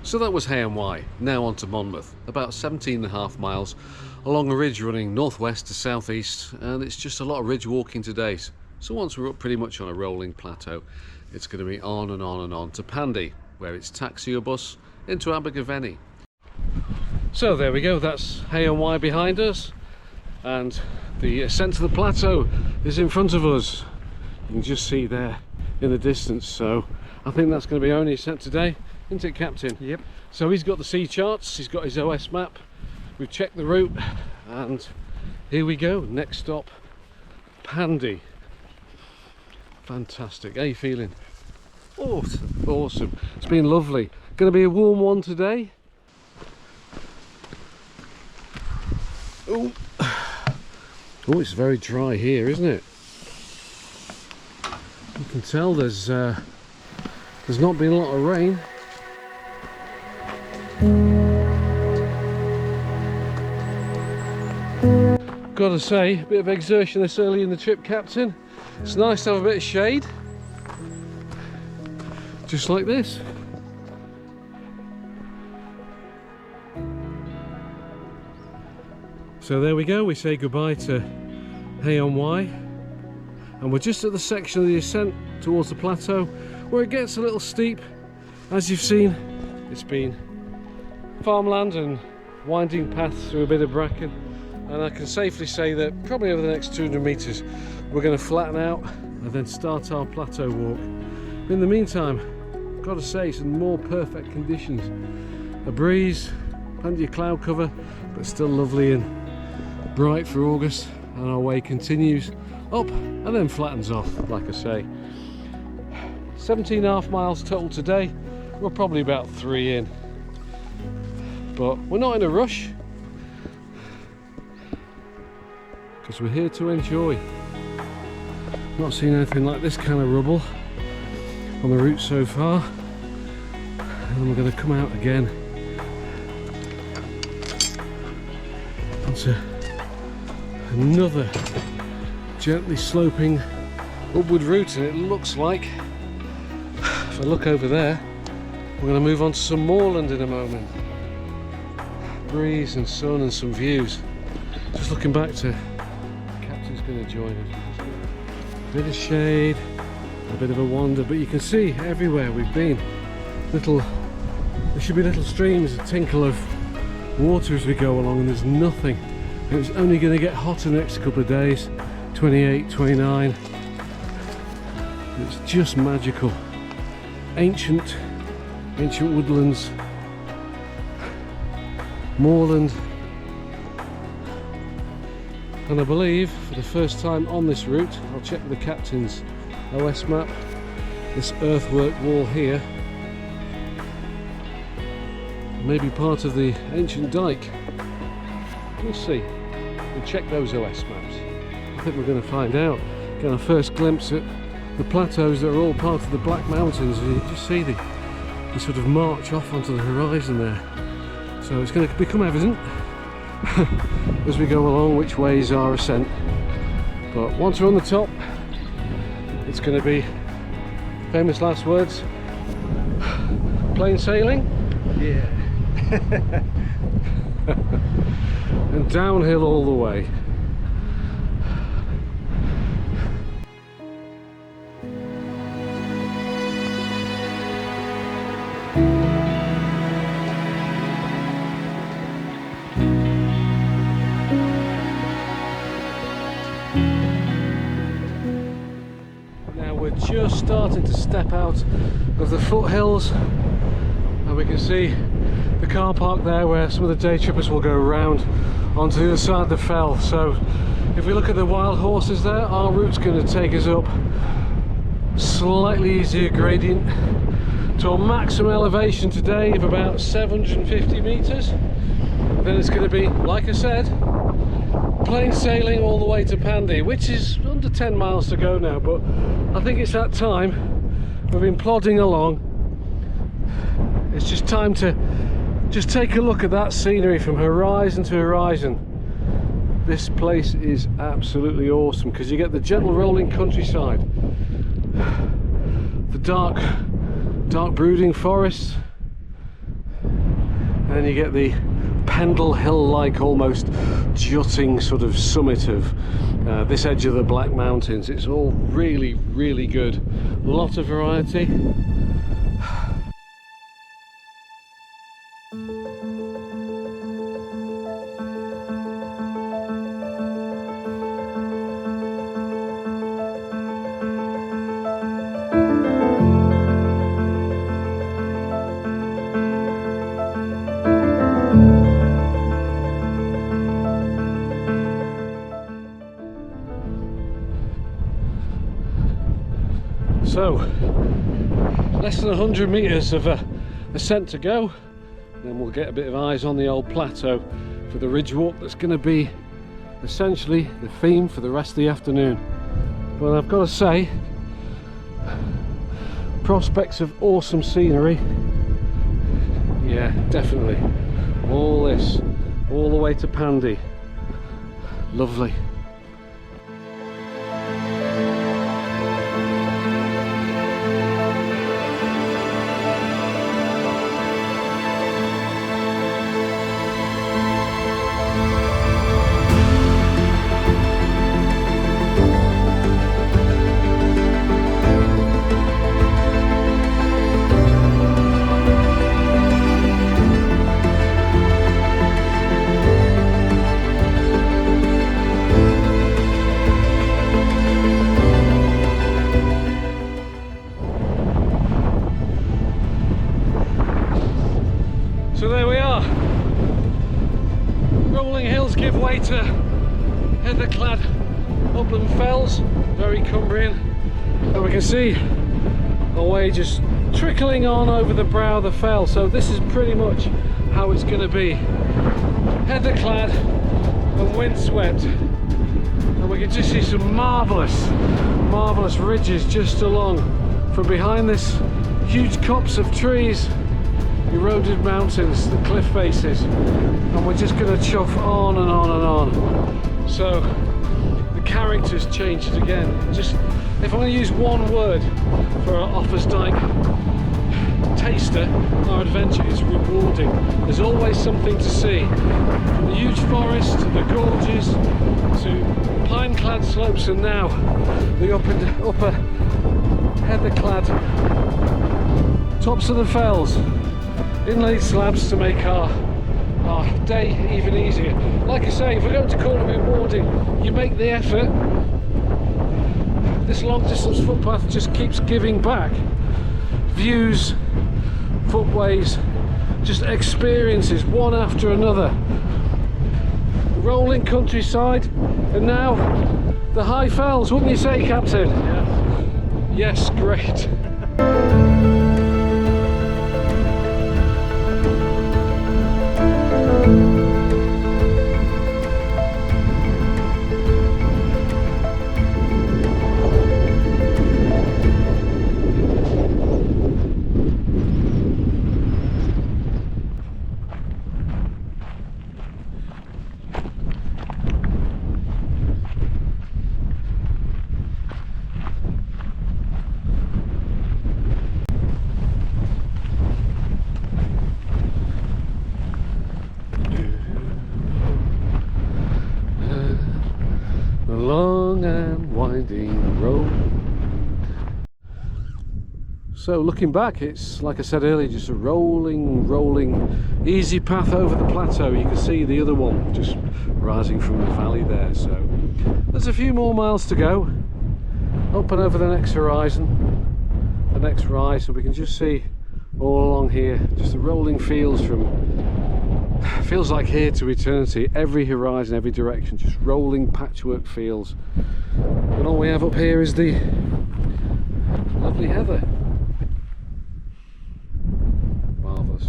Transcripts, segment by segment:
So that was Hay-on-Wye, now on to Monmouth, about 17.5 miles along a ridge running northwest to southeast, and it's just a lot of ridge walking today. So once we're up pretty much on a rolling plateau, it's going to be on and on and on to Pandy, where it's taxi or bus into Abergavenny. So there we go, that's Hay-on-Wye behind us, and the ascent to the plateau is in front of us. You can just see there in the distance, so I think that's going to be our only ascent today. Isn't it, Captain? Yep. So he's got the sea charts, he's got his OS map, we've checked the route, and here we go. Next stop, Pandy. Fantastic. How are you feeling? Awesome. Awesome. It's been lovely. Going to be a warm one today. Oh, it's very dry here, isn't it? You can tell there's not been a lot of rain. Gotta say, a bit of exertion this early in the trip, Captain. It's nice to have a bit of shade, just like this. So there we go, we say goodbye to Hay-on-Wye, and we're just at the section of the ascent towards the plateau where it gets a little steep. As you've seen, it's been farmland and winding paths through a bit of bracken, and I can safely say that probably over the next 200 metres we're going to flatten out and then start our plateau walk. In the meantime, I've got to say, some more perfect conditions. A breeze, plenty of cloud cover, but still lovely and bright for August, and our way continues up and then flattens off, like I say. 17.5 miles total today. We're probably about 3 in, but we're not in a rush because we're here to enjoy. Not seen anything like this kind of rubble on the route so far, and we're going to come out again onto another gently sloping upward route, and it looks like, if I look over there, we're going to move on to some moorland in a moment. Breeze and sun and some views. Just looking back to Captain's going to join us. A bit of shade, a bit of a wander, but you can see everywhere we've been there should be little streams, a tinkle of water as we go along, and there's nothing. And it's only going to get hotter the next couple of days, 28, 29. It's just magical. Ancient woodlands, moorland, and I believe for the first time on this route, I'll check the Captain's OS map, this earthwork wall here may be part of the ancient Dyke. We'll see. We'll check those OS maps. I think we're going to find out. Get our first glimpse at the plateaus that are all part of the Black Mountains, and you just see the sort of march off onto the horizon there. So it's going to become evident as we go along which way is our ascent. But once we're on the top, it's going to be famous last words, plain sailing. Yeah. And downhill all the way. Now we're just starting to step out of the foothills, and we can see the car park there where some of the day trippers will go around onto the other side of the fell. So if we look at the wild horses there, our route's going to take us up slightly easier gradient to a maximum elevation today of about 750 meters. Then it's going to be, like I said, plain sailing all the way to Pandy, which is under 10 miles to go now, but I think it's that time. We've been plodding along. It's just time to just take a look at that scenery from horizon to horizon. This place is absolutely awesome because you get the gentle rolling countryside, the dark brooding forests, And then you get the Pendle Hill-like, almost jutting sort of summit of this edge of the Black Mountains. It's all really, really good. A lot of variety. So, less than 100 metres of ascent to go, then we'll get a bit of eyes on the old plateau for the ridge walk that's going to be essentially the theme for the rest of the afternoon. But I've got to say, prospects of awesome scenery. Yeah, definitely. All this, all the way to Pandy. Lovely. So there we are. Rolling hills give way to heather-clad upland fells, very Cumbrian. And we can see a way just trickling on over the brow of the fell. So this is pretty much how it's going to be. Heather-clad and windswept. And we can just see some marvellous ridges just along from behind this huge copse of trees. Eroded mountains, the cliff faces, and we're just going to chuff on and on and on. So the character's changed again. Just if I'm going to use one word for our Offa's Dyke taster, our adventure is rewarding. There's always something to see, from the huge forest to the gorges to pine-clad slopes, and now the upper heather-clad tops of the fells. Inlaid slabs to make our day even easier. Like I say, if we're going to call it rewarding, you make the effort. This long distance footpath just keeps giving back. Views, footways, just experiences one after another. Rolling countryside, and now the high fells, wouldn't you say, Captain? Yeah. Yes, great. Long and winding road. So looking back, it's like I said earlier, just a rolling easy path over the plateau. You can see the other one just rising from the valley there. So there's a few more miles to go up and over the next horizon, the next rise, and we can just see all along here just the rolling fields from feels like here to eternity. Every horizon, every direction, just rolling patchwork fields, and all we have up here is the lovely heather. Marvellous.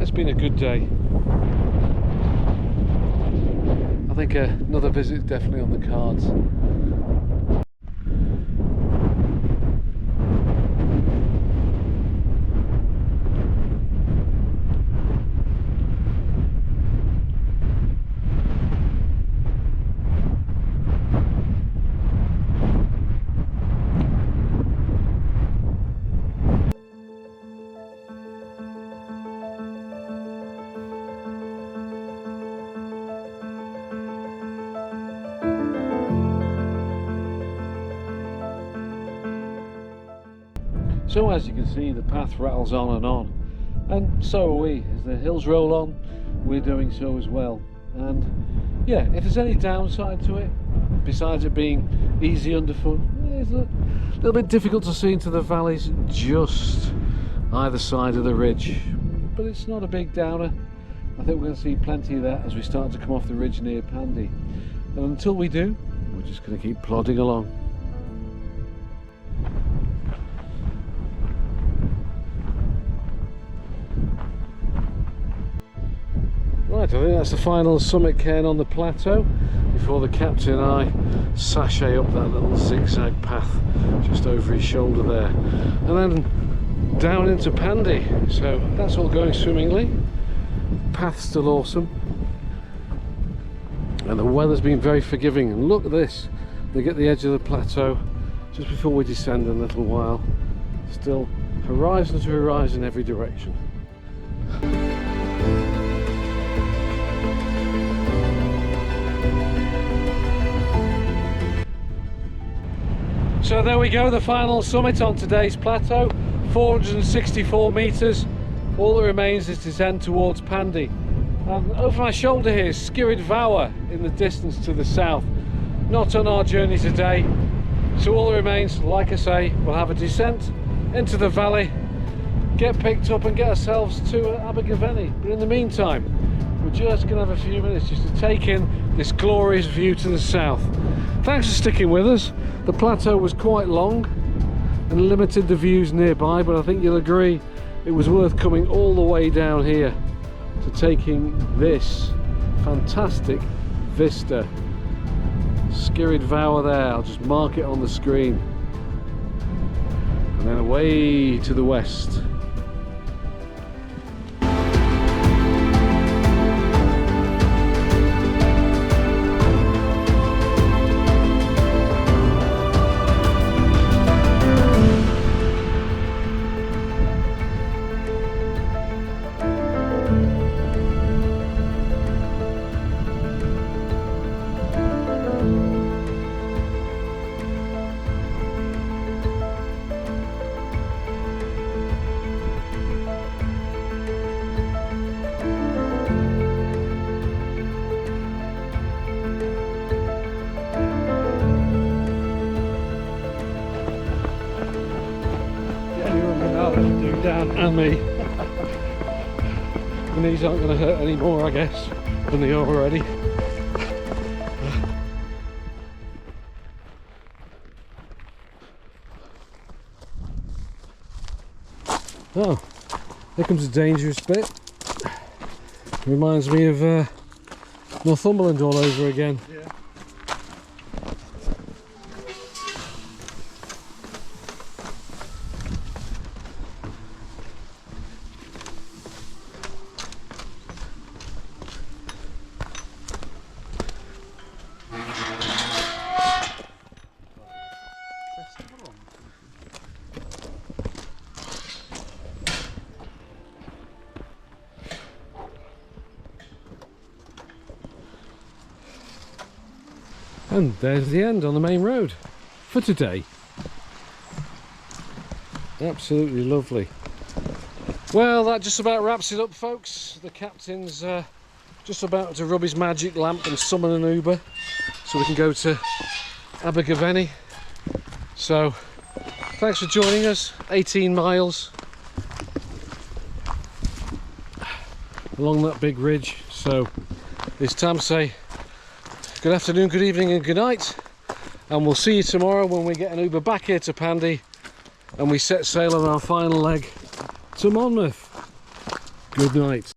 It's been a good day. I think another visit is definitely on the cards. So as you can see, the path rattles on, and so are we. As the hills roll on, we're doing so as well. And yeah, if there's any downside to it, besides it being easy underfoot, it's a little bit difficult to see into the valleys just either side of the ridge, but it's not a big downer. I think we're going to see plenty of that as we start to come off the ridge near Pandy, and until we do, we're just going to keep plodding along. Right, I think that's the final summit cairn on the plateau before the captain and I sashay up that little zigzag path just over his shoulder there, and then down into Pandy. So that's all going swimmingly. Path's still awesome, and the weather's been very forgiving. And look at this, they get the edge of the plateau just before we descend in a little while. Still horizon to horizon every direction. So there we go, the final summit on today's plateau, 464 metres. All that remains is descent towards Pandy. And over my shoulder here is Skirrid in the distance to the south. Not on our journey today. So all that remains, like I say, we'll have a descent into the valley, get picked up and get ourselves to Abergavenny. But in the meantime, we're just going to have a few minutes just to take in this glorious view to the south. Thanks for sticking with us. The plateau was quite long and limited the views nearby, but I think you'll agree it was worth coming all the way down here to taking this fantastic vista. Skirrid there, I'll just mark it on the screen. And then away to the west. Down and me. The knees aren't going to hurt anymore, I guess, than they are already. Oh, here comes a dangerous bit. Reminds me of Northumberland all over again. Yeah. And there's the end on the main road for today. Absolutely lovely. Well, that just about wraps it up, folks. The captain's just about to rub his magic lamp and summon an Uber so we can go to Abergavenny. So thanks for joining us. 18 miles along that big ridge. So it's time to say good afternoon, good evening and good night, and we'll see you tomorrow when we get an Uber back here to Pandy and we set sail on our final leg to Monmouth. Good night.